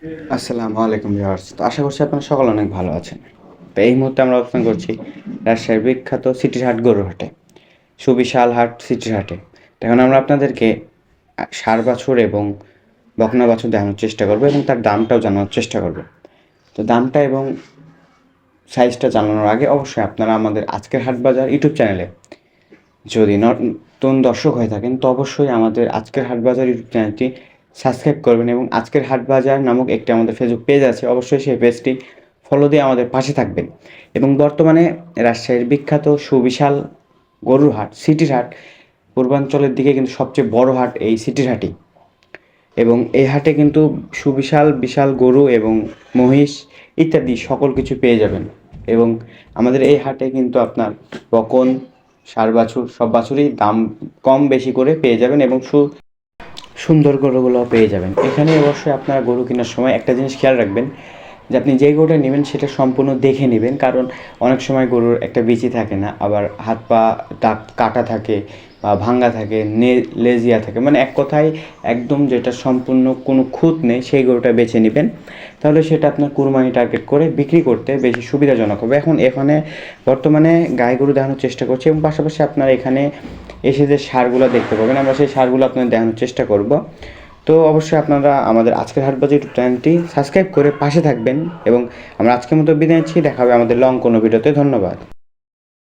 আসসালামু আলাইকুম ভিউয়ার্স। তো আশা করছি আপনারা সকলে অনেক ভালো আছেন। তো এই মুহূর্তে আমরা অবস্থান করছি রাজশাহীর বিখ্যাত সিটির হাট গরুর হাটে, সুবিশাল হাট সিটির হাটে। তো এখন আমরা আপনাদেরকে ষাঁড় বাছুর এবং বকনা বাছুর দেখানোর চেষ্টা করব এবং তার দামটাও জানানোর চেষ্টা করব। তো দামটা এবং সাইজটা জানানোর আগে অবশ্যই আপনারা আমাদের আজকের হাট বাজার ইউটিউব চ্যানেলে যদি নতুন দর্শক হয়ে থাকেন তো অবশ্যই আমাদের আজকের হাট বাজার ইউটিউব চ্যানেলটি সাবস্ক্রাইব করবেন এবং আজকের হাট বাজার নামক একটি আমাদের ফেসবুক পেজ আছে, অবশ্যই সেই পেজটি ফলো দিয়ে আমাদের পাশে থাকবেন। এবং বর্তমানে রাজশাহীর বিখ্যাত সুবিশাল গরুর হাট সিটির হাট, পূর্বাঞ্চলের দিকে কিন্তু সবচেয়ে বড় হাট এই সিটির হাটই। এবং এই হাটে কিন্তু সুবিশাল বিশাল গরু এবং মহিষ ইত্যাদি সকল কিছু পেয়ে যাবেন। এবং আমাদের এই হাটে কিন্তু আপনার বকন, ষাঁড় বাছুর সব বাছুরই দাম কম বেশি করে পেয়ে যাবেন এবং সুন্দর গরুগুলোও পেয়ে যাবেন। এখানে অবশ্যই আপনারা গরু কেনার সময় একটা জিনিস খেয়াল রাখবেন যে আপনি যে গরুটা নেবেন সেটা সম্পূর্ণ দেখে নেবেন, কারণ অনেক সময় গরুর একটা বিচি থাকে না, আবার হাত পা কাটা থাকে বা ভাঙ্গা থাকে, লেজিয়া থাকে, মানে এক কথায় একদম যেটা সম্পূর্ণ কোনো খুঁত নেই সেই গরুটা বেছে নেবেন। তাহলে সেটা আপনার কুরবানি টার্গেট করে বিক্রি করতে বেশি সুবিধাজনক হবে। এখানে বর্তমানে গাই গরু দেখানোর চেষ্টা করছি এবং পাশাপাশি আপনারা এখানে এসে যে সারগুলো দেখতে পাবেন আমরা সেই সারগুলো আপনাদের দেখানোর চেষ্টা করব। তো অবশ্যই আপনারা আমাদের আজকের হাট বাজার ইউটিউব চ্যানেলটি সাবস্ক্রাইব করে পাশে থাকবেন এবং আমরা আজকের মতো বিদায় নিচ্ছি। দেখা হবে আমাদের লং কোনো ভিডিওতে। ধন্যবাদ।